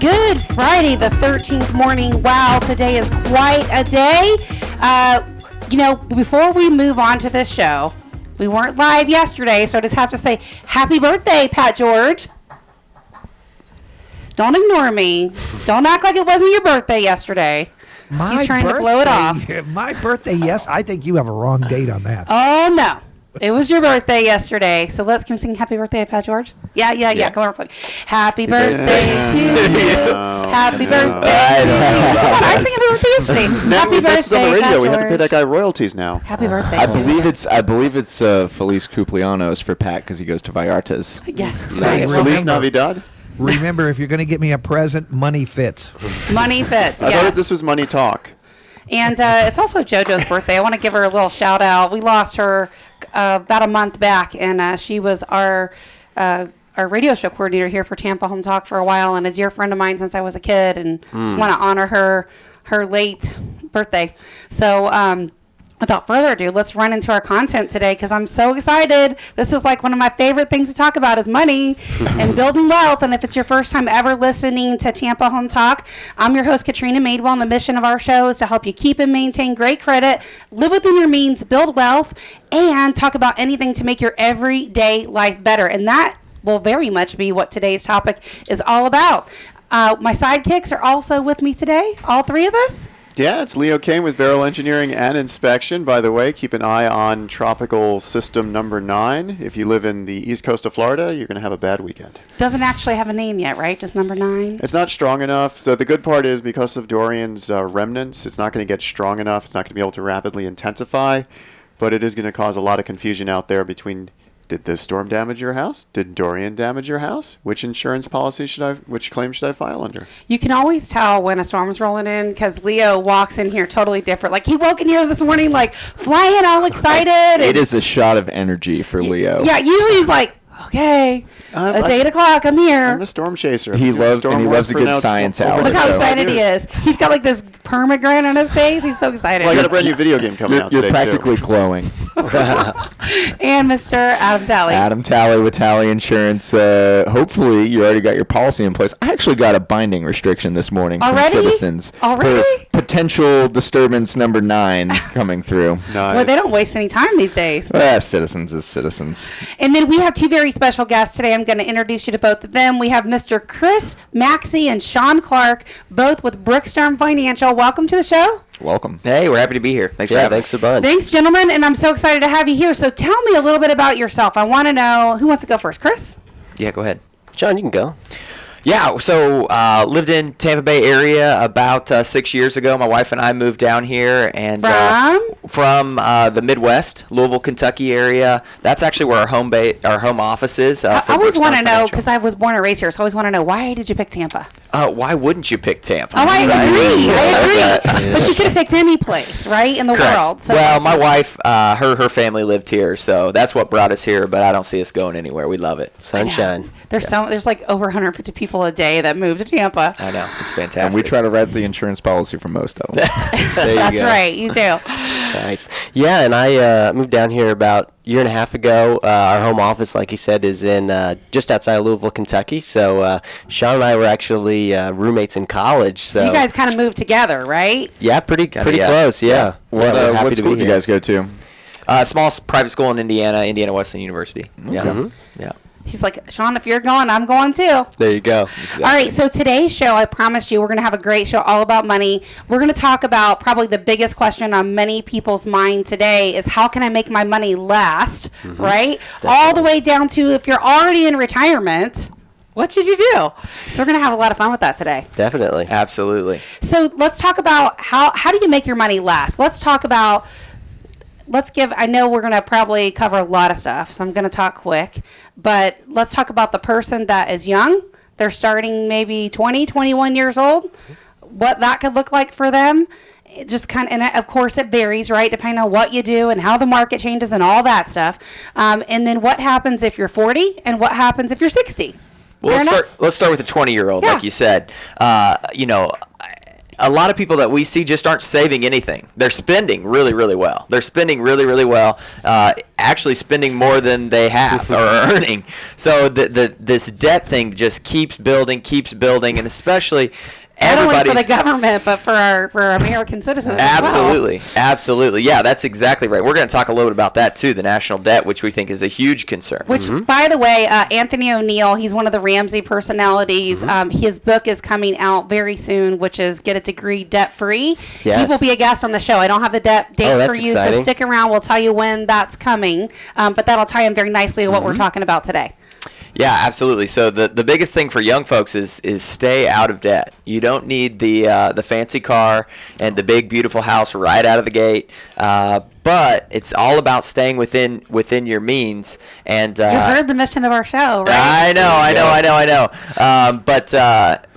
Good Friday, the 13th morning. Wow, today is quite a day. Before we move on to this show, we weren't live yesterday, so I just have to say happy birthday, Pat George. Don't ignore me. Don't act like it wasn't your birthday yesterday. He's trying to blow it off. My birthday, yes. I think you have a wrong date on that. Oh, no. It was your birthday yesterday. So can we sing happy birthday, Pat George? Yeah. Come on. Happy birthday to you. Happy birthday to you. I sang happy birthday yesterday. Happy birthday, this is on the radio. Pat George. We have to pay that guy royalties now. Happy birthday. I believe it's Feliz Cumpleaños for Pat because he goes to Vallarta's. Yes. Feliz Navidad. Remember, if you're going to get me a present, money fits. Money fits, I thought this was money talk. And it's also JoJo's birthday. I want to give her a little shout out. We lost her about a month back, and she was our radio show coordinator here for Tampa Home Talk for a while, and a dear friend of mine since I was a kid, and just want to honor her late birthday. So without further ado, let's run into our content today because I'm so excited. This is like one of my favorite things to talk about is money and building wealth. And if it's your first time ever listening to Tampa Home Talk, I'm your host, Katrina Madewell, and the mission of our show is to help you keep and maintain great credit, live within your means, build wealth, and talk about anything to make your everyday life better. And that will very much be what today's topic is all about. My sidekicks are also with me today, all three of us. Yeah, it's Leo Kane with Barrel Engineering and Inspection. By the way, keep an eye on Tropical System number 9. If you live in the east coast of Florida, you're going to have a bad weekend. Doesn't actually have a name yet, right? Just number 9? It's not strong enough. So the good part is because of Dorian's remnants, it's not going to get strong enough. It's not going to be able to rapidly intensify. But it is going to cause a lot of confusion out there between, did the storm damage your house? Did Dorian damage your house? Which insurance policy which claim should I file under? You can always tell when a storm's rolling in because Leo walks in here totally different. Like he woke in here this morning like flying all excited. It is a shot of energy for Leo. Yeah, usually he's like, okay, it's 8 o'clock, I'm here. I'm a storm chaser. He loves a good science hour. Look how excited he is. He's got like this permagrin on his face. He's so excited. Well, I got a brand new video game coming out today, You're practically glowing. And Mr. Adam Talley. Adam Talley with Talley Insurance. Hopefully, you already got your policy in place. I actually got a binding restriction this morning from Citizens. Already? Potential disturbance number 9 coming through. Nice. Well, they don't waste any time these days. Citizens is citizens. And then we have two very special guests today. I'm going to introduce you to both of them. We have Mr. Chris Maxey and Shawn Clark, both with Brookstone Financial. Welcome to the show. Welcome. Hey, we're happy to be here. Thanks for having us. Thanks a bunch. Thanks, gentlemen, and I'm so excited to have you here. So tell me a little bit about yourself. I want to know, who wants to go first? Chris? Yeah, go ahead. Shawn, you can go. Yeah, so lived in Tampa Bay area about 6 years ago. My wife and I moved down here and from the Midwest, Louisville, Kentucky area. That's actually where our home office is. I always want to know, because I was born and raised here, so I always want to know, why did you pick Tampa? Why wouldn't you pick Tampa? Oh, I agree. But you could have picked any place, right, in the world. So well, my wife, her family lived here, so that's what brought us here, but I don't see us going anywhere. We love it. Sunshine. There's like over 150 people a day that move to Tampa. I know. It's fantastic. And we try to write the insurance policy for most of them. That's right. You do. Nice. Yeah, and I moved down here about a year and a half ago. Our home office, like he said, is in just outside of Louisville, Kentucky. So Shawn and I were actually roommates in college. So you guys kind of moved together, right? Yeah, pretty close. Yeah. What school did you guys go to? Small private school in Indiana Wesleyan University. Okay. Yeah. Mm-hmm. Yeah. He's like, Shawn, if you're going, I'm going too. There you go. Exactly. All right, so today's show, I promised you, we're going to have a great show all about money. We're going to talk about probably the biggest question on many people's mind today is how can I make my money last, right? Definitely. All the way down to if you're already in retirement, what should you do? So we're going to have a lot of fun with that today. Definitely. Absolutely. So let's talk about how do you make your money last? Let's talk about... I know we're going to probably cover a lot of stuff, so I'm going to talk quick. But let's talk about the person that is young. They're starting maybe 20, 21 years old. What that could look like for them. It just kind of, and of course it varies, right? Depending on what you do and how the market changes and all that stuff. And then what happens if you're 40 and what happens if you're 60? Well, let's start with the 20-year-old, like you said. a lot of people that we see just aren't saving anything. They're spending really, really well. They're spending really, really well. Actually spending more than they have or are earning. So this debt thing just keeps building, and especially not only for the everybody's government, but for our American citizens. absolutely, as well. absolutely. Yeah, that's exactly right. We're going to talk a little bit about that too, the national debt, which we think is a huge concern. Which, by the way, Anthony O'Neill, he's one of the Ramsey personalities. His book is coming out very soon, which is Get a Degree Debt Free. Yes. He will be a guest on the show. I don't have the date that's for you, exciting. so stick around. We'll tell you when that's coming. But that'll tie in very nicely to what we're talking about today. Yeah, absolutely. So the biggest thing for young folks is stay out of debt. You don't need the fancy car and the big beautiful house right out of the gate. But it's all about staying within your means. And You heard the mission of our show, right? I know.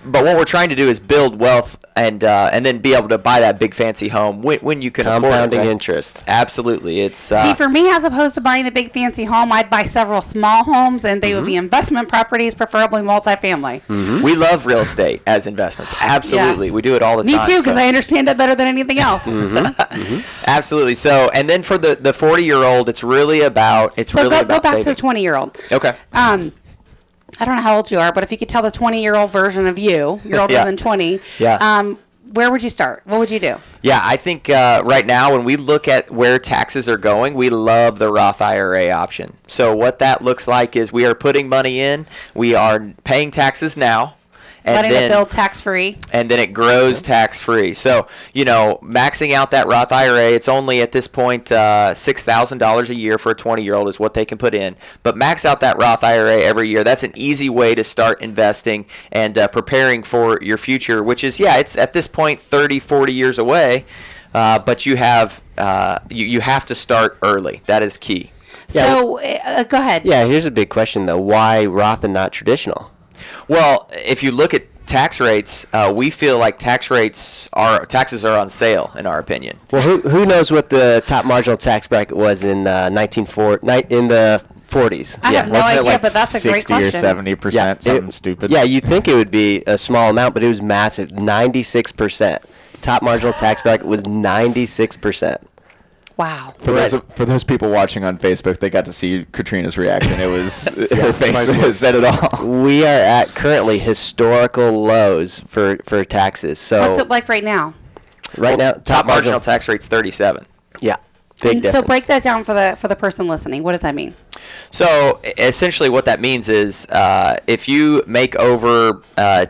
But what we're trying to do is build wealth and then be able to buy that big fancy home when you can afford it. Compounding Right? interest. Absolutely. It's See, for me, as opposed to buying a big fancy home, I'd buy several small homes, and they would be investment properties, preferably multifamily. we love real estate as investments. Absolutely. Yes. We do it all the Me time. too, because so. I understand it better than anything else. Absolutely. So, and then for the 40-year-old, it's really about So go back to the saving. 20-year-old. Okay. I don't know how old you are, but if you could tell the 20-year-old version of you, you're older Yeah. than 20. Yeah. Where would you start? What would you do? Yeah, I think right now when we look at where taxes are going, we love the Roth IRA option. So what that looks like is we are putting money in, we are paying taxes now, and Letting then it build tax-free. and then it grows tax-free. So, maxing out that Roth IRA, it's only at this point $6,000 a year for a 20-year-old is what they can put in. But max out that Roth IRA every year. That's an easy way to start investing and preparing for your future, which is, it's at this point 30, 40 years away, but you have you have to start early. That is key. So go ahead. Yeah, here's a big question, though. Why Roth and not traditional? Well, if you look at tax rates, we feel like taxes are on sale, in our opinion. Well, who knows what the top marginal tax bracket was in the 40s? I have no Wasn't it idea, like but that's a great 60 or question. 70%, something stupid? Yeah, you'd think it would be a small amount, but it was massive. 96%. Top marginal tax bracket was 96%. Wow. For those people watching on Facebook, they got to see Katrina's reaction. It was her face said it all. We are at currently historical lows for taxes. So What's it like right now? right now, Top marginal tax rate's 37. Yeah, big And difference. so break that down for the person listening. What does that mean? So essentially what that means is if you make over,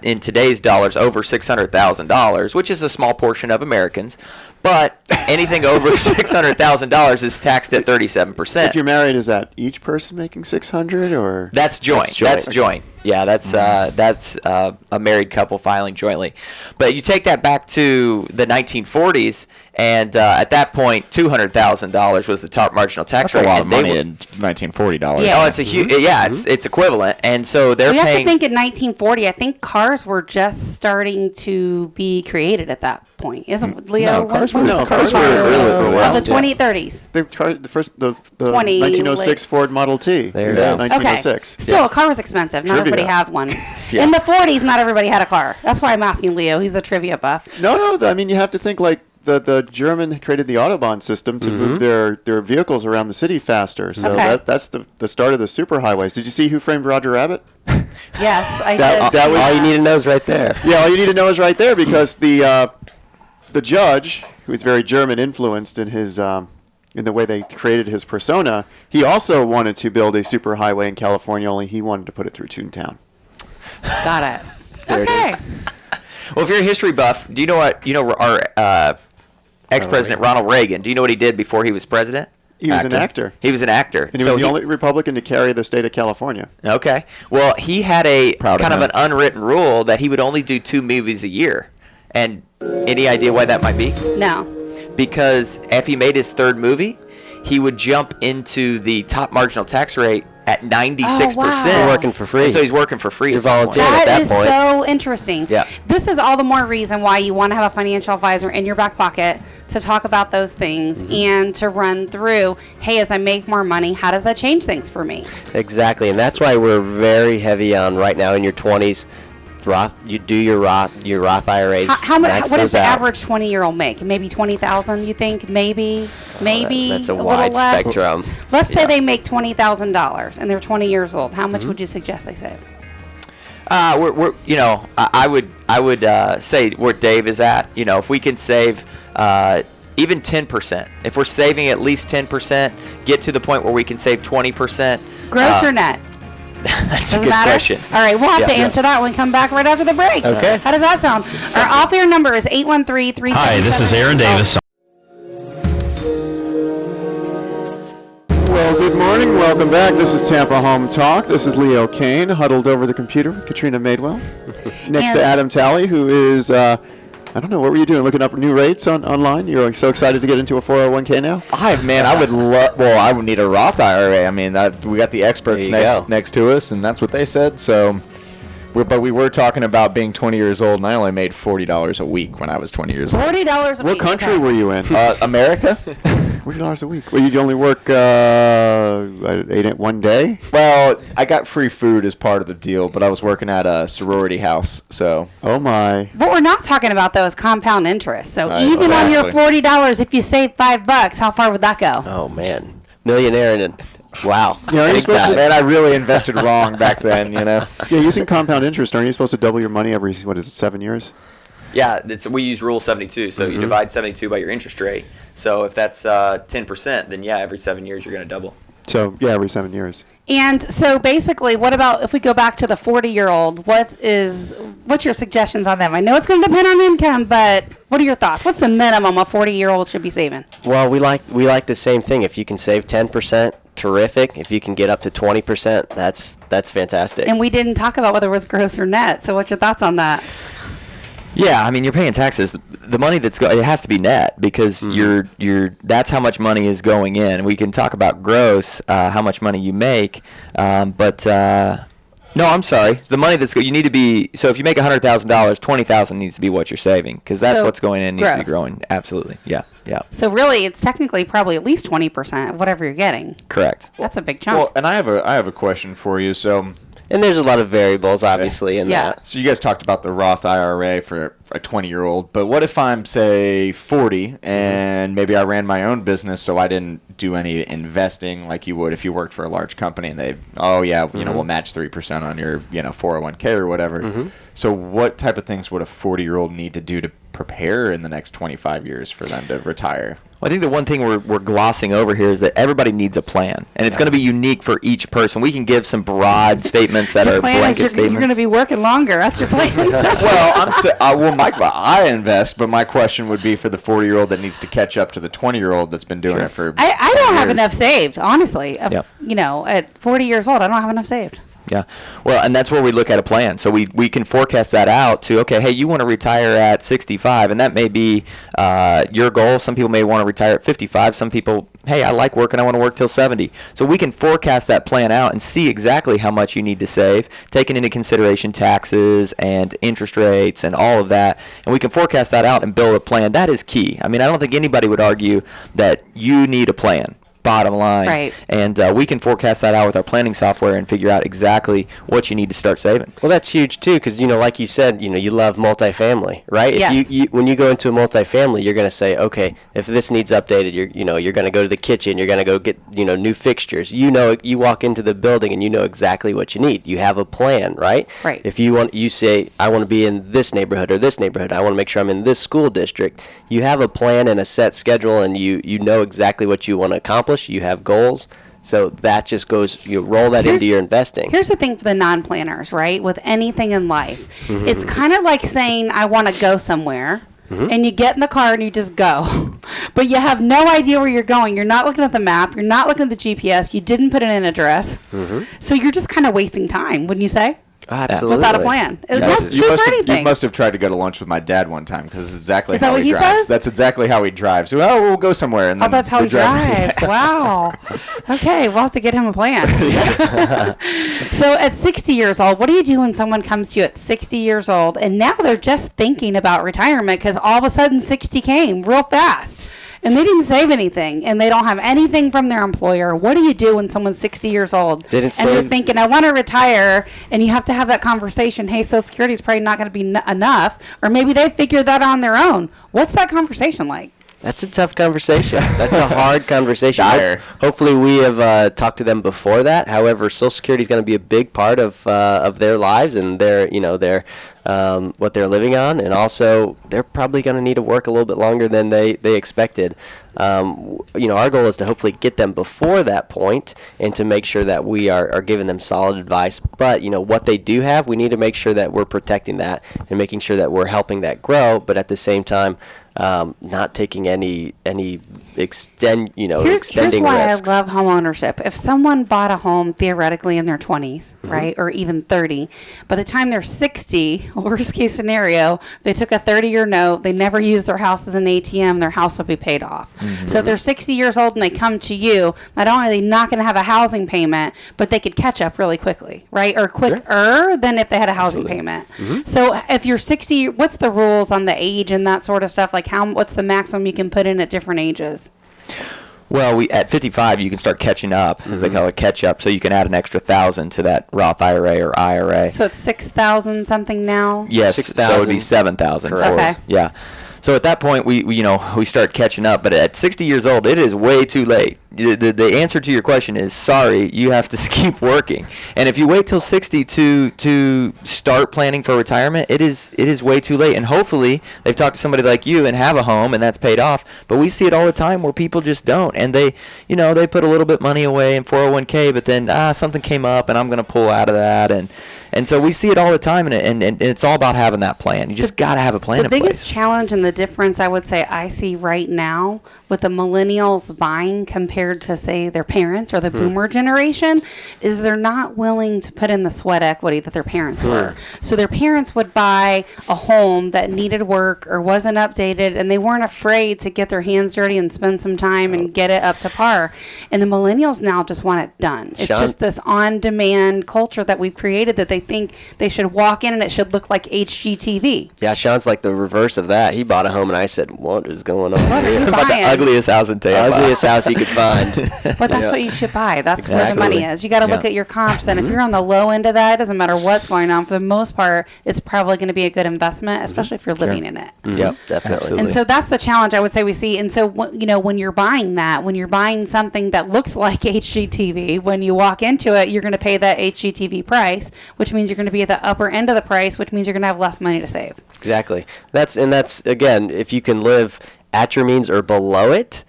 in today's dollars, over $600,000, which is a small portion of Americans, but anything over $600,000 is taxed at 37%. If you're married, is that each person making 600 or? That's joint. That's joint. Yeah, that's a married couple filing jointly. But you take that back to the 1940s, and at that point, $200,000 was the top marginal tax That's rate. a lot of and they money were- in $1940. Yeah. Oh, it's a huge. Yeah, it's equivalent, and so they're We have to paying. think in 1940, I think cars were just starting to be created at that point. Isn't Leo? No, cars when were- was the no, cars first were car? early for a while. Of the 2030s. The 20, 1906 Ford Model T. There it Yeah, is. 1906. Okay. Still, a car was expensive. Not Trivia. everybody had one. Yeah. In the 40s, not everybody had a car. That's why I'm asking Leo. He's the trivia buff. No, I mean, you have to think like the German created the Autobahn system to move their vehicles around the city faster. So Okay. that's the start of the superhighways. Did you see Who Framed Roger Rabbit? Yes, I That- did. that was- all you need to know is right there. Yeah, all you need to know is right there because the judge, who is very German influenced in his in the way they created his persona, he also wanted to build a superhighway in California. Only he wanted to put it through Toontown. Got it. There it Okay. Well, if you're a history buff, do you know what our ex-president Ronald Reagan? Do you know what he did before he was president? He was an actor. He was an actor, And he was the only Republican to carry the state of California. Okay. Well, he had a Proud of kind of him. an unwritten rule that he would only do 2 movies a year. And any idea why that might be? No. Because if he made his 3rd movie, he would jump into the top marginal tax rate at 96%. Oh, wow. You're working for free. And so he's working for free. You're at that point. volunteering. at That that is point. so interesting. Yeah. This is all the more reason why you want to have a financial advisor in your back pocket to talk about those things and to run through, hey, as I make more money, how does that change things for me? Exactly, and that's why we're very heavy on right now in your 20s. You do your Roth IRAs. What does the average 20-year-old make? Maybe 20,000. You think? Maybe. That's a little wide less. spectrum. Let's say they make $20,000 and they're 20 years old. How much would you suggest they save? I would say where Dave is at. If we can save even 10%, if we're saving at least 10%, get to the point where we can save 20%. Gross or net? That's Doesn't a good matter? question. All right, we'll have to answer that when we come back right after the break. Okay. How does that sound? Our off-air number is 813-377. Hi, this is Aaron Davis. Well, good morning. Welcome back. This is Tampa Home Talk. This is Leo Kane, huddled over the computer with Katrina Madewell. Next to Adam Talley, who is, I don't know, what were you doing? Looking up new rates online? You're so excited to get into a 401k now? I would love. Well, I would need a Roth IRA. I mean, we got the experts next to us, and that's what they said. So, but we were talking about being 20 years old, and I only made $40 a week when I was 20 years old. $40 a week. What country were you in? America. $40 a week. Well, you only work 1 day? Well, I got free food as part of the deal, but I was working at a sorority house, so. Oh, my. What we're not talking about, though, is compound interest. So Right, even on your exactly. $40, if you save $5, how far would that go? Oh man, millionaire and wow. Yeah, are you supposed to, Man, I really invested wrong back then, yeah, using compound interest, aren't you supposed to double your money every, 7 years? Yeah, we use Rule 72. So you divide 72 by your interest rate. So if that's 10%, then yeah, every 7 years you're going to double. So, yeah, every 7 years. And so basically, what about if we go back to the 40-year-old? What's your suggestions on them? I know it's going to depend on income, but what are your thoughts? What's the minimum a 40-year-old should be saving? Well, we like the same thing. If you can save 10%, terrific. If you can get up to 20%, that's fantastic. And we didn't talk about whether it was gross or net. So what's your thoughts on that? Yeah, I mean, you're paying taxes. The money it has to be net because that's how much money is going in. We can talk about gross, how much money you make, but no, I'm sorry. The money you need to be. So if you make $100,000, $20,000 needs to be what you're saving because that's what's going in needs to be growing. Absolutely, yeah. So really, it's technically probably at least 20% of whatever you're getting. Correct. That's a big chunk. Well, and I have a question for you. So. And there's a lot of variables, obviously, in that. So you guys talked about the Roth IRA for a 20-year-old, but what if I'm, say, 40 and maybe I ran my own business so I didn't do any investing like you would if you worked for a large company and we'll match 3% on your 401k or whatever. So what type of things would a 40-year-old need to do to prepare in the next 25 years for them to retire? Well, I think the one thing we're glossing over here is that everybody needs a plan, and it's going to be unique for each person. We can give some broad statements that are blanket statements. You're going to be working longer. That's your plan. I invest, but my question would be for the 40-year-old that needs to catch up to the 20-year-old that's been doing it for I don't have enough saved, honestly. Yep. At 40 years old, I don't have enough saved. Yeah. Well, and that's where we look at a plan. So we can forecast that out to, okay, hey, you want to retire at 65, and that may be your goal. Some people may want to retire at 55. Some people, hey, I like working, I want to work till 70. So we can forecast that plan out and see exactly how much you need to save, taking into consideration taxes and interest rates and all of that. And we can forecast that out and build a plan. That is key. I mean, I don't think anybody would argue that you need a plan. Bottom line. Right. And we can forecast that out with our planning software and figure out exactly what you need to start saving. Well, that's huge too, because like you said, you love multifamily, right? Yes. If when you go into a multifamily, you're going to say, okay, if this needs updated, you're going to go to the kitchen, you're going to go get new fixtures. You walk into the building and you know exactly what you need. You have a plan, right? Right. If you say, I want to be in this neighborhood or this neighborhood, I want to make sure I'm in this school district. You have a plan and a set schedule, and you know exactly what you want to accomplish. You have goals, so that just goes. You roll that into your investing. Here's the thing for the non-planners, right? With anything in life, it's kind of like saying, "I want to go somewhere," and you get in the car and you just go, but you have no idea where you're going. You're not looking at the map. You're not looking at the GPS. You didn't put in an address, so you're just kind of wasting time, wouldn't you say? Absolutely. Without a plan. That's true for anything. You must have tried to go to lunch with my dad one time because it's exactly Is that how what he he drives. says? That's exactly how he drives. Well, we'll go somewhere. And then That's how he drives. Yeah. Wow. Okay, we'll have to get him a plan. So at 60 years old, what do you do when someone comes to you at 60 years old and now they're just thinking about retirement because all of a sudden 60 came real fast? and they didn't save anything, and they don't have anything from their employer. What do you do when someone's 60 years old and you're thinking, I want to retire, and you have to have that conversation, hey, Social Security is probably not going to be enough, or maybe they figured that on their own. What's that conversation like? That's a tough conversation. That's a hard conversation. Hopefully we have talked to them before that. However, Social Security is going to be a big part of their lives and their what they're living on, and also they're probably going to need to work a little bit longer than they expected. Our goal is to hopefully get them before that point and to make sure that we are giving them solid advice. But, what they do have, we need to make sure that we're protecting that and making sure that we're helping that grow, but at the same time, not taking any extending Here's why risks. I love home ownership. If someone bought a home theoretically in their 20s, right, or even 30, by the time they're 60, worst case scenario, they took a 30-year note, they never used their house as an ATM, their house will be paid off. So if they're 60 years old and they come to you, not only are they not going to have a housing payment, but they could catch up really quickly, right, or quicker than if they had a housing payment. So if you're 60, what's the rules on the age and that sort of stuff? Like what's the maximum you can put in at different ages? Well, at 55, you can start catching up, as they call it, catch up. So you can add an extra 1,000 to that Roth IRA or IRA. So it's 6,000 something now. Yes, 6,000. so it would be 7,000. Okay. Yeah. So at that point, we start catching up. But at 60 years old, it is way too late. The answer to your question is sorry. You have to keep working. And if you wait till 60 to start planning for retirement, it is way too late. And hopefully they've talked to somebody like you and have a home and that's paid off. But we see it all the time where people just don't, and they put a little bit money away in 401k, but then something came up and I'm going to pull out of that, and so we see it all the time, and it's all about having that plan. You just got to have a plan in place. The biggest challenge and the difference I would say I see right now with the millennials buying compared to, say, their parents or the boomer generation is they're not willing to put in the sweat equity that their parents were. So their parents would buy a home that needed work or wasn't updated, and they weren't afraid to get their hands dirty and spend some time and get it up to par. And the millennials now just want it done. It's Shawn? just this on-demand culture that we've created that they think they should walk in and it should look like HGTV. Yeah, Shawn's like the reverse of that. He bought a home, and I said, "What is going on?" What are you About the buying? ugliest house in Tampa. Ugliest house he could find. But that's what you should buy. That's where the Exactly. money is. You got to look at your comps, and if you're on the low end of that, it doesn't matter what's going on. For the most part, it's probably going to be a good investment, especially if you're living in it. Yep, Definitely. absolutely. And so that's the challenge I would say we see. And so, when you're buying that, when you're buying something that looks like HGTV, when you walk into it, you're going to pay that HGTV price, which means you're going to be at the upper end of the price, which means you're going to have less money to save. Exactly. That's again, if you can live at your means or below it,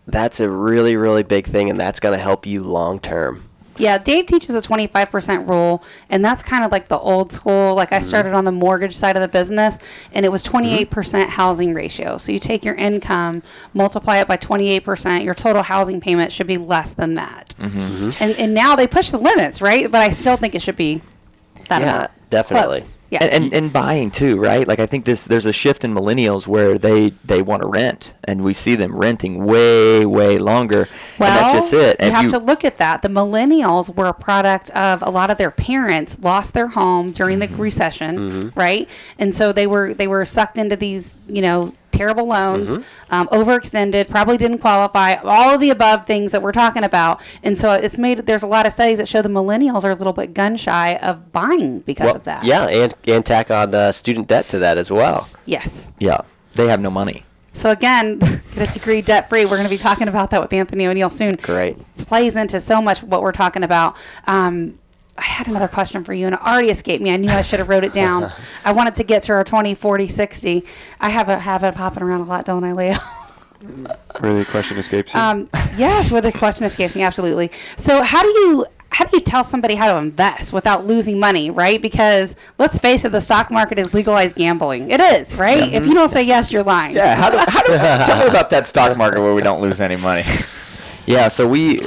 that's a really, really big thing, and that's going to help you long term. Yeah, Dave teaches a 25% rule, and that's kind of like the old school. Like I started on the mortgage side of the business, and it was 28% housing ratio. So you take your income, multiply it by 28%, your total housing payment should be less than that. And now they push the limits, right? But I still think it should be that amount. Definitely. Close. Yeah. And buying too, right? Like I think there's a shift in millennials where they want to rent, and we see them renting way longer. Well, and that's just it. You have to look at that. The millennials were a product of a lot of their parents lost their home during the recession, right? And so they were sucked into these, terrible loans, overextended, probably didn't qualify, all of the above things that we're talking about. And so there's a lot of studies that show the millennials are a little bit gun shy of buying because of that. Yeah, and tack on student debt to that as well. Yes. Yeah, they have no money. So again, get a degree debt free. We're going to be talking about that with Anthony O'Neill soon. Great. Plays into so much what we're talking about. I had another question for you, and it already escaped me. I knew I should have wrote it down. I wanted to get to our 20, 40, 60. I have a habit of hopping around a lot, don't I, Leo? Where the question escapes you? Yes, where the question escapes me, absolutely. So how do you tell somebody how to invest without losing money, right? Because let's face it, the stock market is legalized gambling. It is, right? If you don't say yes, you're lying. Yeah, how do tell me about that stock market where we don't lose any money? Yeah, so we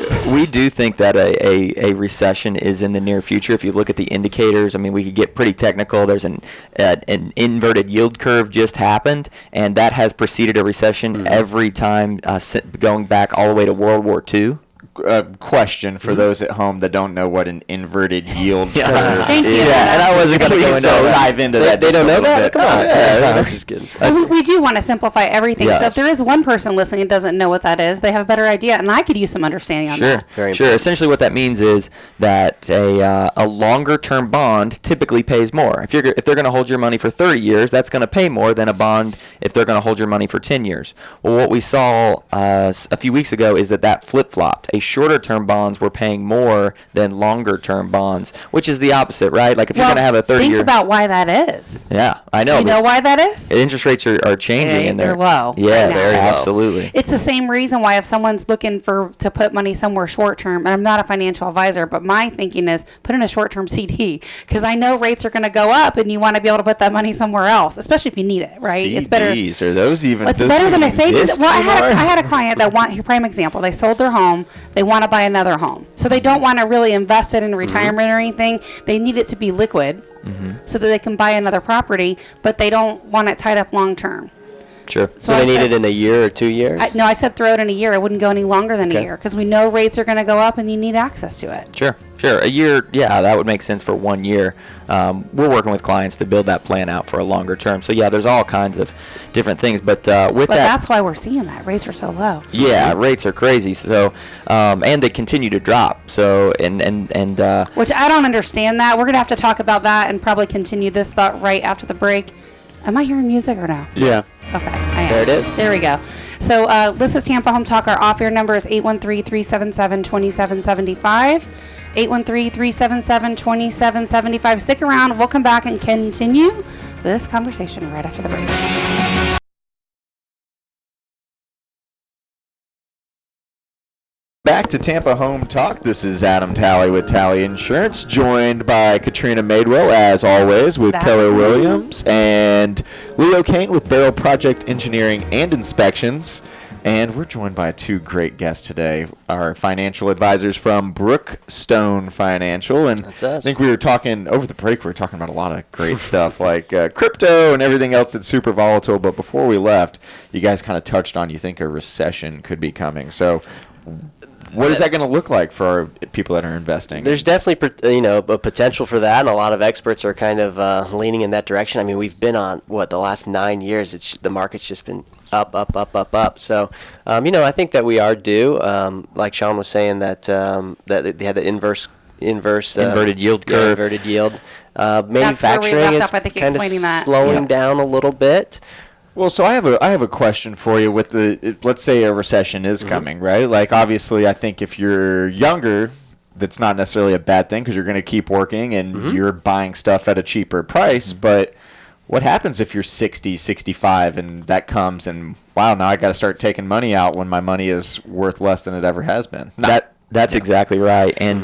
do think that a recession is in the near future. If you look at the indicators, I mean, we could get pretty technical. There's an inverted yield curve just happened, and that has preceded a recession every time, going back all the way to World War II. question for those at home that don't know what an inverted yield curve Thank you. is. Yeah, and I wasn't going to go into that. dive into that. They just don't a know little that? bit. Come on. Yeah, I'm just kidding. We do want to simplify everything. So if Yes. there is one person listening that doesn't know what that is, they have a better idea, and I could use some understanding on Sure, that. Very sure. important. Essentially, what that means is that a longer term bond typically pays more. If they're going to hold your money for 30 years, that's going to pay more than a bond if they're going to hold your money for 10 years. Well, what we saw a few weeks ago is that flip flopped. A shorter term bonds were paying more than longer term bonds, which is the opposite, right? Like if you're going to have a 30 think year. about why that is. Yeah, I know. Do you know why that is? Interest rates are changing, Yeah, and they're low Yeah, right now. very low. absolutely. It's the same reason why if someone's looking to put money somewhere short term, and I'm not a financial advisor, but my thinking is put in a short term CD because I know rates are going to go up, and you want to be able to put that money somewhere else, especially if you need it, right? It's better. CDs, are those even? It's those better than even a savings. exist Well, I anymore? had a client that here, prime example. They sold their home. They want to buy another home, so they don't want to really invest it in retirement or anything. They need it to be liquid, so that they can buy another property, but they don't want it tied up long term. Sure. So I they need said- it in a year or 2 years? No, I said throw it in a year. I wouldn't go any longer than a Okay. year because we know rates are going to go up and you need access to it. Sure. A year, yeah, that would make sense for 1 year. We're working with clients to build that plan out for a longer term. So, yeah, there's all kinds of different things. But But that, that's why we're seeing that. Rates are so low. yeah, rates are crazy. So, and they continue to drop. So, and Which I don't understand that. We're going to have to talk about that and probably continue this thought right after the break. Am I hearing music or no? Yeah. Okay, I am. There it is. There we go. So this is Tampa Home Talk. Our off-air number is 813-377-2775. 813-377-2775. Stick around. We'll come back and continue this conversation right after the break. Back to Tampa Home Talk. This is Adam Talley with Talley Insurance, joined by Katrina Madewell, as always, with That's Keller me. Williams, and Leo Kane with Barrel Project Engineering and Inspections. And we're joined by two great guests today, our financial advisors from Brookstone Financial. And That's us. I think we were talking, over the break, we were talking about a lot of great stuff like crypto and everything else that's super volatile. But before we left, you guys kind of touched on you think a recession could be coming. So what is that going to look like for our people that are investing? There's definitely, a potential for that, and a lot of experts are kind of leaning in that direction. I mean, we've been on, the last 9 years, the market's just been up. So, I think that we are due, like Shawn was saying, that they had the inverted yield curve. Inverted yield. where we Manufacturing left is off, I think, kind of explaining that. slowing Yep. down a little bit. Well, so I have a question for you with let's say a recession is coming, right? Like, obviously, I think if you're younger, that's not necessarily a bad thing because you're going to keep working and you're buying stuff at a cheaper price. But what happens if you're 60, 65 and that comes and, wow, now I got to start taking money out when my money is worth less than it ever has been? That's exactly right, and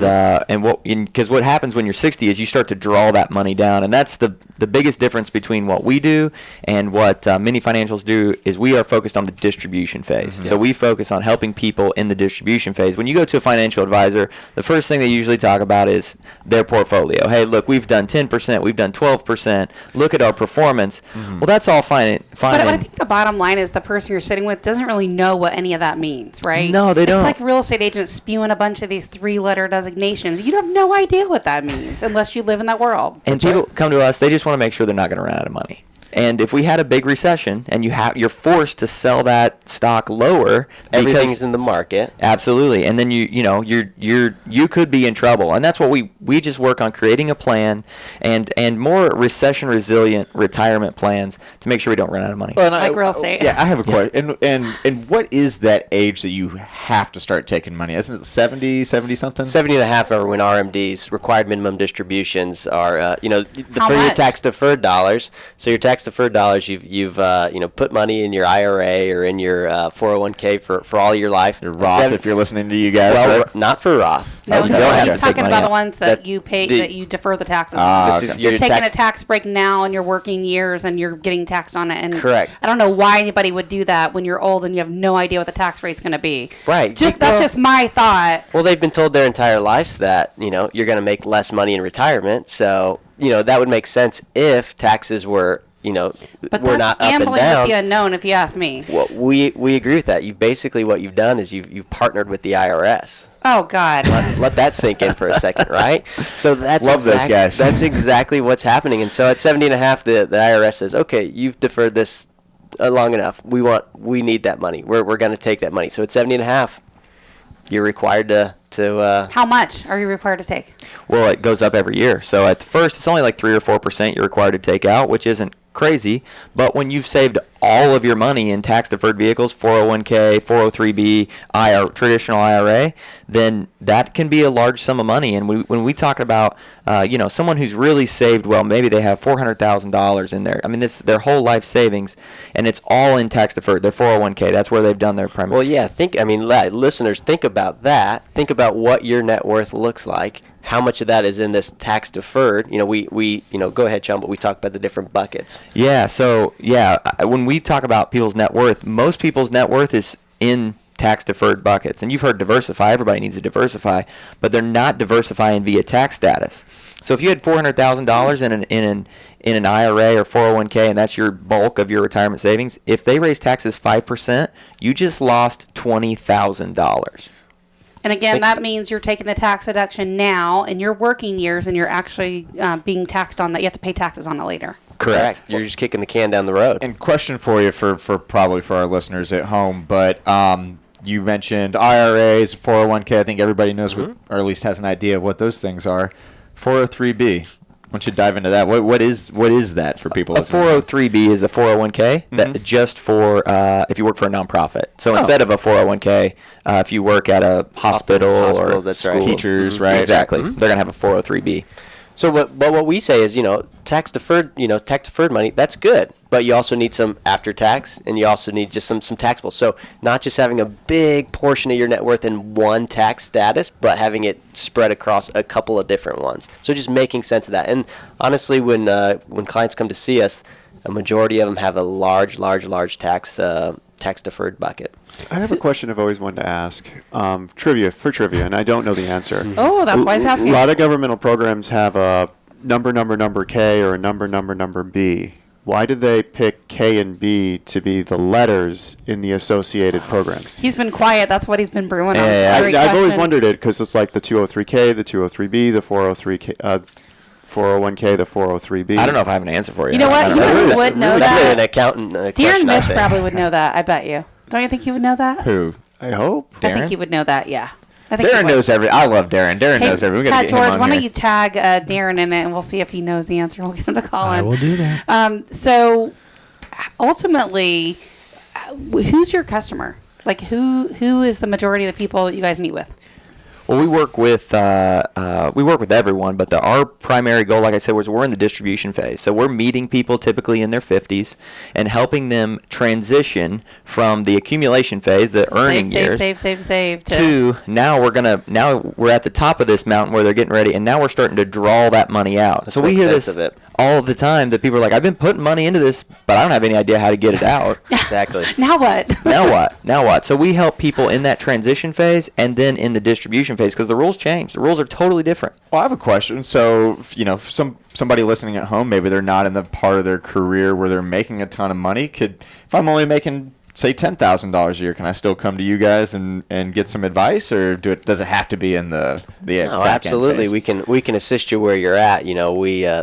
because what happens when you're 60 is you start to draw that money down, and that's the biggest difference between what we do and what many financials do is we are focused on the distribution phase. So we focus on helping people in the distribution phase. When you go to a financial advisor, the first thing they usually talk about is their portfolio. Hey, look, we've done 10%, we've done 12%. Look at our performance. Well, that's all fine. But I think the bottom line is the person you're sitting with doesn't really know what any of that means, right? No, they don't. It's like real estate agents spewing a bunch of these 3-letter designations. You have no idea what that means unless you live in that world. And people come to us, they just want to make sure they're not going to run out of money. And if we had a big recession and you're forced to sell that stock lower, Everything's in the market. absolutely, and then you could be in trouble. And that's what we just work on, creating a plan and more recession resilient retirement plans to make sure we don't run out of money. Well, and Like real estate. Yeah, I have a question. And what is that age that you have to start taking money? Isn't it 70 something? 70 and a half are when RMDs, required minimum distributions, are, How for your much? tax-deferred dollars. So your tax-deferred dollars, you've put money in your IRA or in your 401k for all your life. Your Roth, if you're listening to you guys. Well, right? not for Roth. No, Okay. You don't have he's to take talking money about the out. ones that That- you pay, the- that you defer the taxes Ah, on. okay. You're Your taking tax- a tax break now and you're working years and you're getting taxed on it. And Correct. I don't know why anybody would do that when you're old and you have no idea what the tax rate's going to be. Right. That's just my thought. Well, they've been told their entire lives that, you're going to make less money in retirement. So, that would make sense if taxes were But we're that's not up and gambling down. with the unknown, if you ask me. Well, we agree with that. What you've done is you've partnered with the IRS. Oh God. Let that sink in for a second, right? So that's Love those guys. That's exactly what's happening. And so at 70.5, the IRS says, okay, you've deferred this long enough. We need that money. We're going to take that money. So at 70.5, you're required to How much are you required to take? Well, it goes up every year. So at first, it's only like 3 or 4% you're required to take out, which isn't crazy. But when you've saved all of your money in tax-deferred vehicles, 401k, 403b, traditional IRA, then that can be a large sum of money. And when we talk about, someone who's really saved well, maybe they have $400,000 in there. I mean, this their whole life savings, and it's all in tax-deferred. Their 401k, that's where they've done their primary. Well, yeah. Listeners, think about that. Think about what your net worth looks like. How much of that is in this tax deferred? We go ahead, Shawn, but we talk about the different buckets. Yeah. So when we talk about people's net worth, most people's net worth is in tax deferred buckets. And you've heard diversify. Everybody needs to diversify, but they're not diversifying via tax status. So if you had $400,000 in an IRA or 401k, and that's your bulk of your retirement savings, if they raise taxes 5%, you just lost $20,000. And again, that means you're taking the tax deduction now in your working years, and you're actually being taxed on that. You have to pay taxes on it later. Correct. You're just kicking the can down the road. And question for you for probably for our listeners at home, but you mentioned IRAs, 401k. I think everybody knows what, or at least has an idea of what those things are. 403b. Why don't you dive into that? What is that for people A listening? 403b is a 401k that just for if you work for a nonprofit. So instead of a 401k, if you work at a hospital or that's school, right. Teachers, right? Exactly. They're gonna have a 403b. So what we say is, tax deferred money, that's good, but you also need some after tax, and you also need just some taxable. So not just having a big portion of your net worth in one tax status, but having it spread across a couple of different ones. So just making sense of that. And honestly, when clients come to see us, a majority of them have a large tax deferred bucket. I have a question I've always wanted to ask. Trivia, and I don't know the answer. Oh, that's why he's asking. A lot of governmental programs have a number K or a number B. Why did they pick K and B to be the letters in the associated programs? He's been quiet. That's what he's been brewing on. I've always wondered it because it's like the 203K, the 203B, the 403K. 401k, the 403b. I don't know if I have an answer for you. You know what? You Really? would know That's that. an accountant Darren question, I Mish think. probably would know that. I bet you. Don't you think he would know that? Who? I hope. I think Darren? he would know that. Yeah. I think he Darren would. knows every. I love Darren. Darren knows everything. We got to get George, him on why here. don't you tag Darren in it, and we'll see if he knows the answer. We'll get him to call I in. will do that. So, ultimately, who's your customer? Like, who is the majority of the people that you guys meet with? Well, we work with everyone, but our primary goal, like I said, was we're in the distribution phase. So we're meeting people typically in their 50s and helping them transition from the accumulation phase, the earning years, Save. to now we're at the top of this mountain where they're getting ready, and now we're starting to draw that money out. So we hear this all the time that people are like, I've been putting money into this, but I don't have any idea how to get it out. Exactly. Now what? Now what? So we help people in that transition phase and then in the distribution phase because the rules change. The rules are totally different. Well, I have a question. So, somebody listening at home, maybe they're not in the part of their career where they're making a ton of money. If I'm only making, say, $10,000 a year, can I still come to you guys and get some advice, or does it have to be in the No, absolutely. We can assist you where you're at.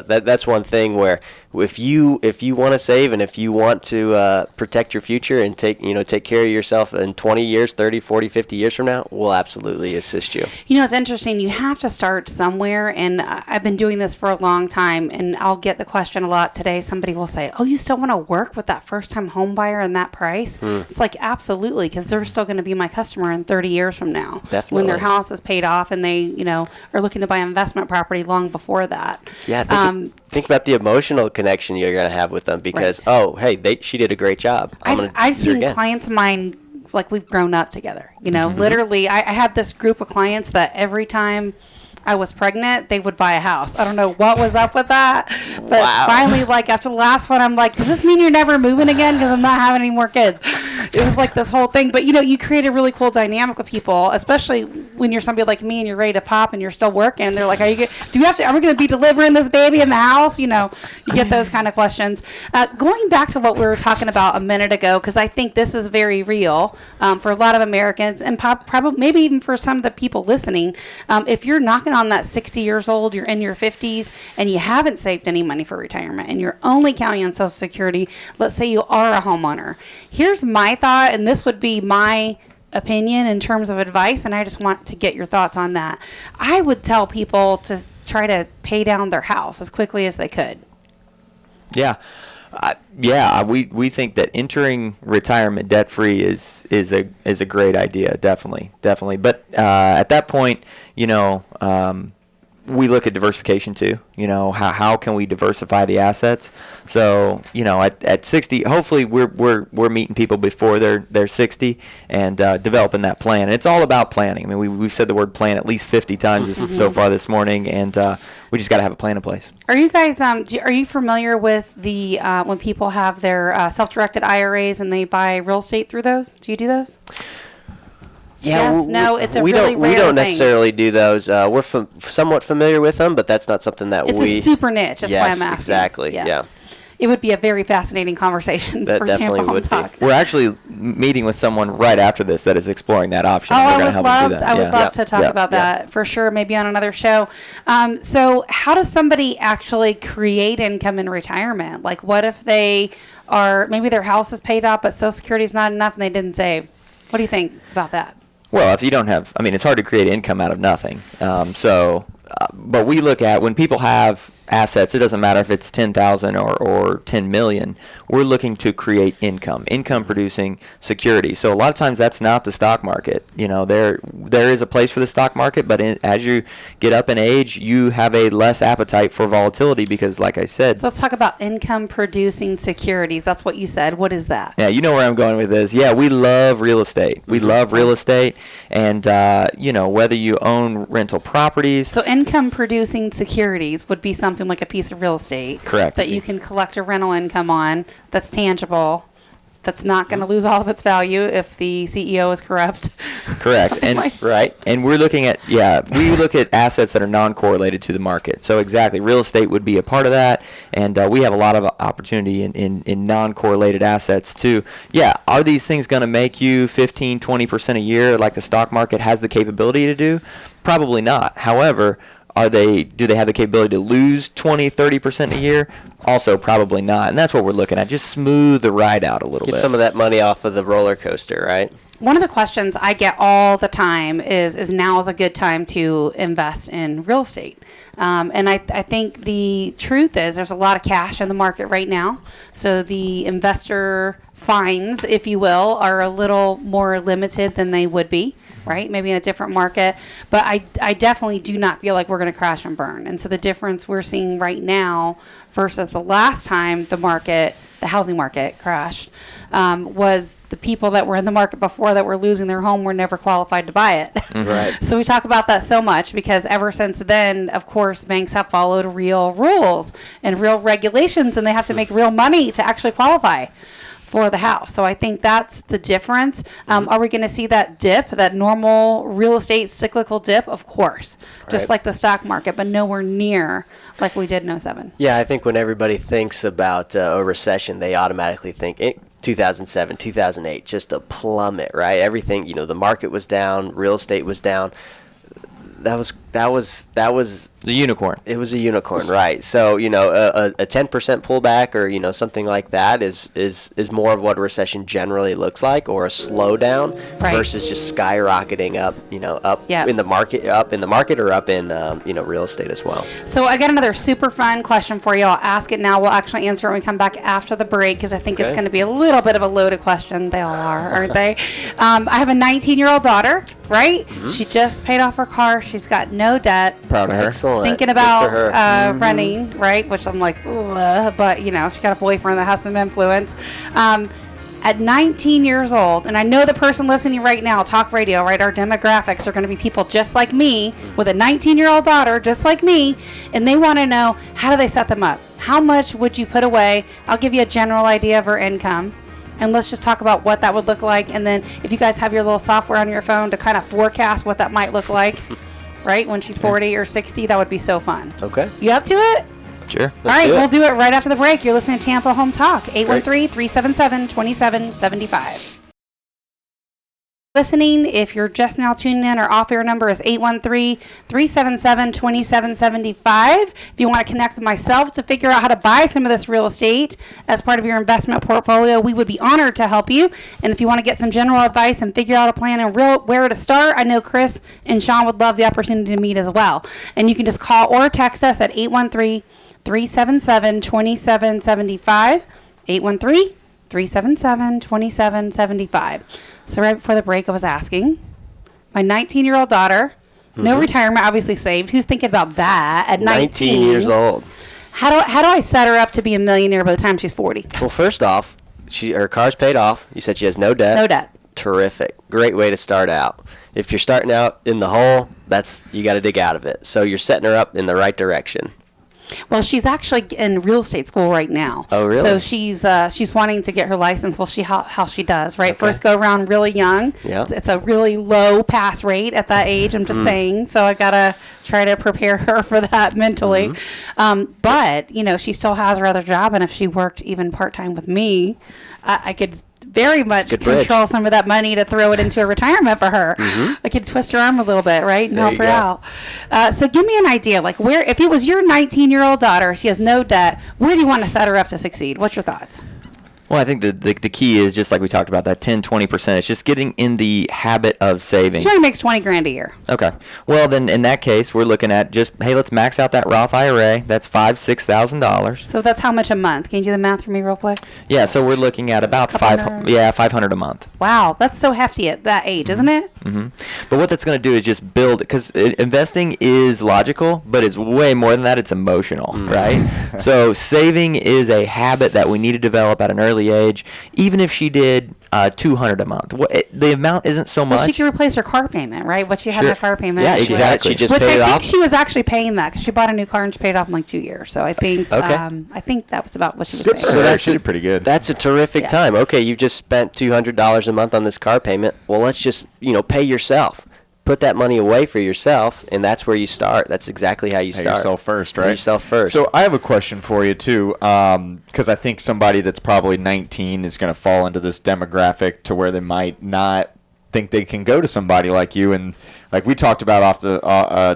That's one thing where if you want to save and if you want to protect your future and take care of yourself in 20 years, 30, 40, 50 years from now, we'll absolutely assist you. It's interesting. You have to start somewhere, and I've been doing this for a long time, and I'll get the question a lot today. Somebody will say, oh, you still want to work with that first-time home buyer and that price? It's like, absolutely, because they're still going to be my customer in 30 years from now. Definitely. When their house is paid off and they, are looking to buy investment property long before that. Yeah, think about the emotional connection you're going to have with them because, she did a great job. I've seen clients of mine, like we've grown up together. Literally, I had this group of clients that every time I was pregnant, they would buy a house. I don't know what was up with that. But finally, like after the last one, I'm like, does this mean you're never moving again? Because I'm not having any more kids. it was like this whole thing. But, you create a really cool dynamic with people, especially when you're somebody like me and you're ready to pop and you're still working. And they're like, are we going to be delivering this baby in the house? You get those kind of questions. Going back to what we were talking about a minute ago, because I think this is very real for a lot of Americans and probably maybe even for some of the people listening. If you're knocking on that 60 years old, you're in your 50s, and you haven't saved any money for retirement, and you're only counting on Social Security, let's say you are a homeowner. Here's my thought, and this would be my opinion in terms of advice, and I just want to get your thoughts on that. I would tell people to try to pay down their house as quickly as they could. Yeah. We think that entering retirement debt free is a great idea, definitely. But at that point, we look at diversification too. How can we diversify the assets? So at 60, hopefully we're meeting people before they're 60 and developing that plan. And it's all about planning. I mean, we've said the word plan at least 50 times so far this morning, and we just got to have a plan in place. Are you guys are you familiar with the when people have their self-directed IRAs and they buy real estate through those? Do you do those? Yeah, yes, no, it's a we really don't rare we don't thing. necessarily do those. We're somewhat familiar with them, but that's not something that It's a super niche. That's why I'm asking. Exactly. Yeah. It would be a very fascinating conversation That for definitely Tampa Home would be. Talk. We're actually meeting with someone right after this that is exploring that option. Oh, and we're I going would to help love, them do that. I would love to talk about that for sure, maybe on another show. So how does somebody actually create income in retirement? Like what if maybe their house is paid off, but Social Security is not enough and they didn't save? What do you think about that? Well, if you don't have, it's hard to create income out of nothing. But we look at when people have assets, it doesn't matter if it's 10,000 or 10 million. We're looking to create income producing security. So a lot of times that's not the stock market. There is a place for the stock market, but as you get up in age, you have a less appetite for volatility because, like I said. So let's talk about income producing securities. That's what you said. What is that? Yeah, you know where I'm going with this. Yeah, we love real estate. We love real estate, and whether you own rental properties. So income producing securities would be something like a piece of real estate. Correct. That you can collect a rental income on that's tangible, that's not going to lose all of its value if the CEO is corrupt. Correct. And we're looking at, we look at assets that are non-correlated to the market. So exactly, real estate would be a part of that, and we have a lot of opportunity in non-correlated assets too. Yeah, are these things going to make you 15, 20% a year like the stock market has the capability to do? Probably not. However, do they have the capability to lose 20, 30% a year? Also, probably not. And that's what we're looking at. Just smooth the ride out a little bit. Get some of that money off of the roller coaster, right? One of the questions I get all the time is now is a good time to invest in real estate. And I think the truth is there's a lot of cash in the market right now. So the investor finds, if you will, are a little more limited than they would be. Right? Maybe in a different market. But I definitely do not feel like we're going to crash and burn. And so the difference we're seeing right now versus the last time the housing market crashed, was the people that were in the market before that were losing their home were never qualified to buy it. Right. So we talk about that so much because ever since then, of course, banks have followed real rules and real regulations, and they have to make real money to actually qualify for the house. So I think that's the difference. Are we going to see that dip, that normal real estate cyclical dip? Of course, just like the stock market, but nowhere near like we did in 2007. Yeah, I think when everybody thinks about a recession, they automatically think 2007, 2008, just a plummet, right? Everything, the market was down, real estate was down. That was the unicorn. It was a unicorn, right? So a 10% pullback or something like that is more of what a recession generally looks like, or a slowdown versus just skyrocketing up, in the market, or up in real estate as well. So I got another super fun question for you. I'll ask it now. We'll actually answer it when we come back after the break because I think it's going to be a little bit of a loaded question. They all are, aren't they? I have a 19-year-old daughter. Right? Mm-hmm. She just paid off her car. She's got no debt. Proud of her. Excellent. Thinking about running, right? Which I'm like, but she got a boyfriend that has some influence. At 19 years old, and I know the person listening right now, talk radio, right? Our demographics are going to be people just like me with a 19-year-old daughter, just like me, and they want to know, how do they set them up? How much would you put away? I'll give you a general idea of her income. and let's just talk about what that would look like. And then if you guys have your little software on your phone to kind of forecast what that might look like, right, when she's 40 or 60, that would be so fun. Okay. You up to it? Sure. All right, we'll do it right after the break. You're listening to Tampa Home Talk, 813-377-2775. Listening, if you're just now tuning in, our off-air number is 813-377-2775. If you want to connect with myself to figure out how to buy some of this real estate as part of your investment portfolio, we would be honored to help you. And if you want to get some general advice and figure out a plan and where to start, I know Chris and Shawn would love the opportunity to meet as well. And you can just call or text us at 813-377-2775, 813-377-2775. So right before the break, I was asking my 19-year-old daughter, no retirement, obviously saved. Who's thinking about that at 19 years old? How do I set her up to be a millionaire by the time she's 40? Well, first off, her car's paid off. You said she has no debt. No debt. Terrific. Great way to start out. If you're starting out in the hole, you got to dig out of it. So you're setting her up in the right direction. Well, she's actually in real estate school right now. Oh, really? So she's wanting to get her license. We'll see how she does, right? Okay. First go around really young. Yeah. It's a really low pass rate at that age, I'm just saying. So I got to try to prepare her for that mentally. But, she still has her other job. And if she worked even part-time with me, I could very much control some of that money to throw it into a retirement for her. I could twist her arm a little bit, right? And help her out. So give me an idea, like if it was your 19-year-old daughter, she has no debt, where do you want to set her up to succeed? What's your thoughts? Well, I think the key is just like we talked about, that 10-20%. It's just getting in the habit of saving. She only makes $20,000 a year. Okay. Well, then in that case, we're looking at let's max out that Roth IRA. That's $5,000-$6,000. So that's how much a month? Can you do the math for me real quick? Yeah. So we're looking at about $500 a month. Wow, that's so hefty at that age, isn't it? But what that's going to do is just build, because investing is logical, but it's way more than that. It's emotional, right? So saving is a habit that we need to develop at an early age. Even if she did $200 a month, the amount isn't so much. Well, she could replace her car payment, right? What she had in her car payment. Yeah, exactly. She just paid it off. I think she was actually paying that because she bought a new car and she paid it off in like 2 years. So I think I think that was about what she was paying. So that's pretty good. That's a terrific time. Okay, you just spent $200 a month on this car payment. Well, let's just pay yourself. Put that money away for yourself, and that's where you start. That's exactly how you start. Pay yourself first, right? Pay yourself first. So I have a question for you, too, because I think somebody that's probably 19 is going to fall into this demographic to where they might not think they can go to somebody like you. And like we talked about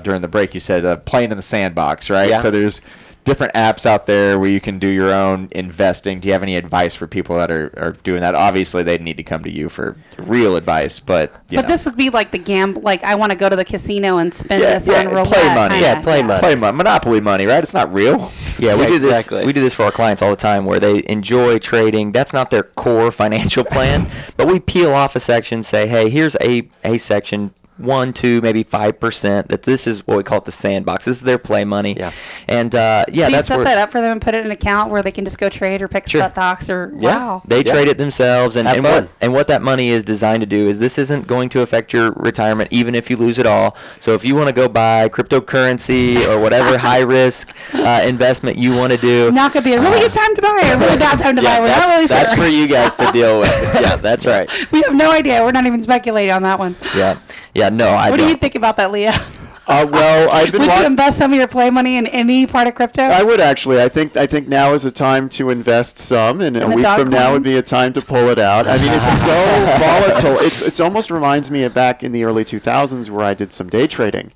during the break, you said playing in the sandbox, right? Yeah. So there's different apps out there where you can do your own investing. Do you have any advice for people that are doing that? Obviously, they need to come to you for real advice, but this would be like the gamble. Like I want to go to the casino and spend this on roulette. Play money. Kinda. Play money. Play money. Monopoly money, right? It's not real. Yeah, we do this. Exactly. We do this for our clients all the time, where they enjoy trading. That's not their core financial plan, but we peel off a section, say, hey, here's a section. 1, 2, maybe 5%. That this is what we call it the sandbox. This is their play money. Yeah. And So you that's set where that up for them and put it in an account where they can just go trade or pick stocks or wow. They trade it themselves, and Have fun. What that money is designed to do is this isn't going to affect your retirement even if you lose it all. So if you want to go buy cryptocurrency or whatever high risk investment you want to do, Not gonna be a really good time to buy or a really bad time to buy. We're not really sure. That's for you guys to deal with. Yeah, that's right. We have no idea. We're not even speculating on that one. no, I What don't. do you think about that, Leah? Well, I've been Would you invest some of your play money in any part of crypto? I would actually. I think now is a time to invest some, and a week from now would be a time to pull it out. I mean, it's so volatile. It's almost reminds me of back in the early 2000s where I did some day trading.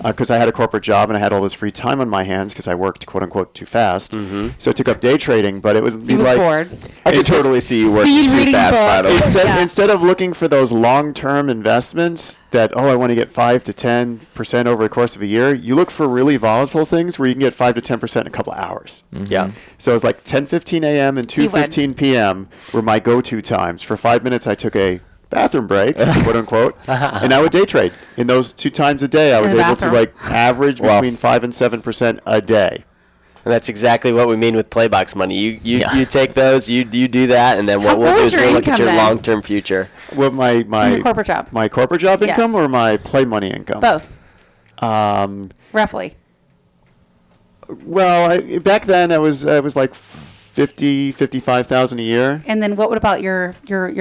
Because I had a corporate job and I had all this free time on my hands because I worked, quote unquote, too fast. So I took up day trading, but it was He was like bored. I can totally see you working Speed too reading fast, by the way. books. Instead of looking for those long-term investments that, I want to get 5 to 10% over the course of a year, you look for really volatile things where you can get 5 to 10% in a couple of hours. Yeah. So it's like 10:15 a.m. and 2:15 p.m. were my go-to times. For 5 minutes, I took a bathroom break, quote unquote, and I would day trade. In those 2 times a day, I was able to average between 5 and 7% a day. And that's exactly what we mean with playbox money. You take those, you do that, and then what we'll do is we'll look at your long-term future. What my corporate job. My corporate job income or my play money income? Both. Roughly. Well, back then I was like $55,000 a year. And then what about your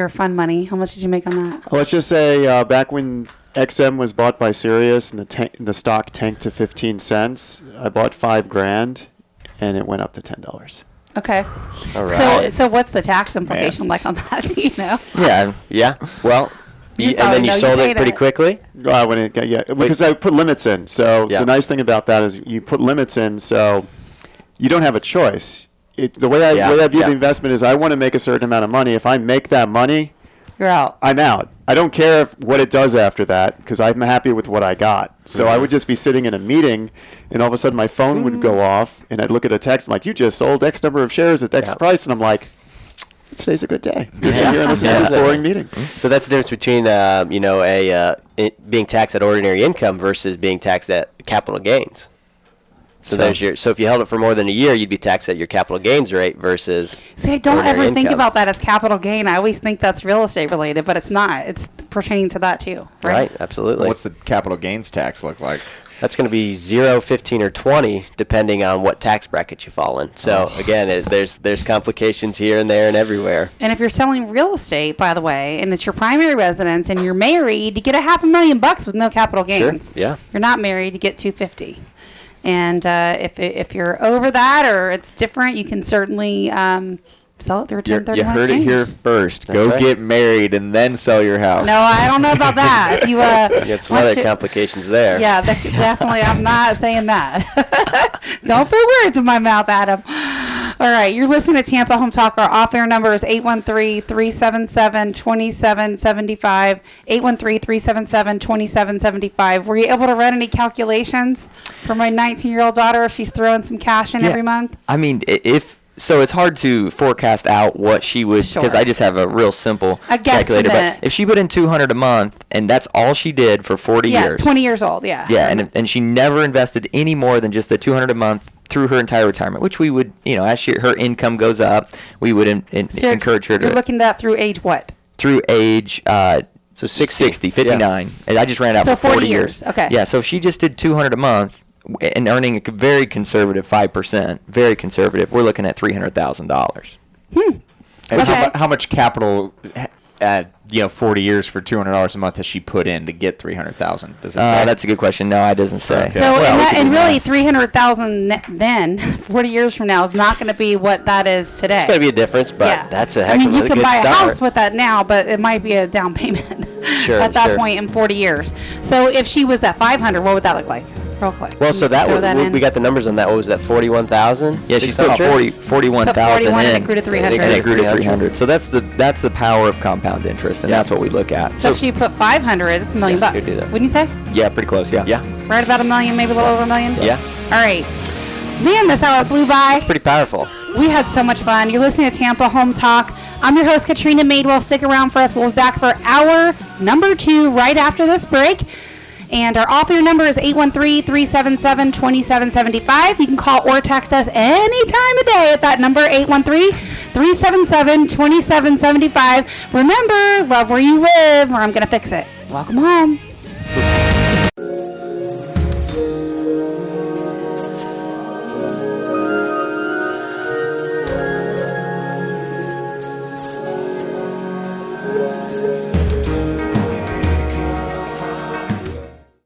fund money? How much did you make on that? Let's just say back when XM was bought by Sirius and the stock tanked to 15 cents, I bought $5,000 and it went up to $10. Okay. All right. So what's the tax implication like on that? Do you know? Yeah. Well, You and then probably you know, you sold paid it pretty it. quickly. Because I put limits in. So Yeah. the nice thing about that is you put limits in, so you don't have a choice. The way I view the investment is I want to make a certain amount of money. If I make that money, You're out. I'm out. I don't care what it does after that because I'm happy with what I got. So I would just be sitting in a meeting, and all of a sudden my phone would go off, and I'd look at a text like, "You just sold X number of shares at X price," and I'm like, "Today's a good day." Just sit here and listen to this boring meeting. So that's the difference between being taxed at ordinary income versus being taxed at capital gains. So if you held it for more than a year, you'd be taxed at your capital gains rate versus. See, I don't ordinary ever think income. about that as capital gain. I always think that's real estate related, but it's not. It's pertaining to that too, right? Right, absolutely. What's the capital gains tax look like? That's going to be 0, 15, or 20, depending on what tax bracket you fall in. So again, there's complications here and there and everywhere. And if you're selling real estate, by the way, and it's your primary residence, and you're married, you get $500,000 with no capital gains. Sure, yeah. You're not married, you get $250,000. And if you're over that or it's different, you can certainly sell it through a 1031 You heard it exchange. here first. That's Go right. get married and then sell your house. No, I don't know about that. If you You got some once other you- complications there. Yeah, definitely. I'm not saying that. Don't put words in my mouth, Adam. All right, you're listening to Tampa Home Talk. Our off-air number is 813-377-2775, 813-377-2775. Were you able to run any calculations for my 19-year-old daughter if she's throwing some cash in every month? I mean, so it's hard to forecast out what she would, because Sure. I just have a real simple A calculator. guesstimate. But if she put in $200 a month and that's all she did for 40 Yeah, years, 20 years old, yeah. yeah, and she never invested any more than just the $200 a month through her entire retirement, which we would, as her income goes up, we would encourage her to You're looking at that through age what? through age So 60. 59. And I just ran it out So for 40 years. Okay. Yeah, so if she just did $200 a month and earning a very conservative 5%, very conservative, we're looking at $300,000. And Okay. how much capital, 40 years for $200 a month has she put in to get $300,000? Does it say? That's a good question. No, it doesn't say. Okay. So, Well, we can and do really, math. 300,000 then, 40 years from now, is not going to be what that is today. It's going to be a difference, but Yeah. that's a heck I mean, of you a can good buy a start. house with that now, but it might be a down payment Sure, at that sure. point in 40 years. So if she was at 500, what would that look like? Real quick. Well, so that Throw we got the numbers on that. What was that? 41,000. Yeah, she's put 41,000 41 and in. it grew to 300. And it grew to 300. 300. So that's the power of compound interest, and Yeah. that's what we look at. So if she put 500, it's $1 million bucks. could do that. Wouldn't you say? Yeah, pretty close. Yeah. Yeah. Right about $1 million, maybe a little over $1 million. Yeah. All right. Man, this hour flew by. It's pretty powerful. We had so much fun. You're listening to Tampa Home Talk. I'm your host, Katrina Madewell. Stick around for us. We'll be back for hour number 2 right after this break. And our author number is 813-377-2775. You can call or text us any time of day at that number, 813-377-2775. Remember, love where you live, or I'm going to fix it. Welcome home.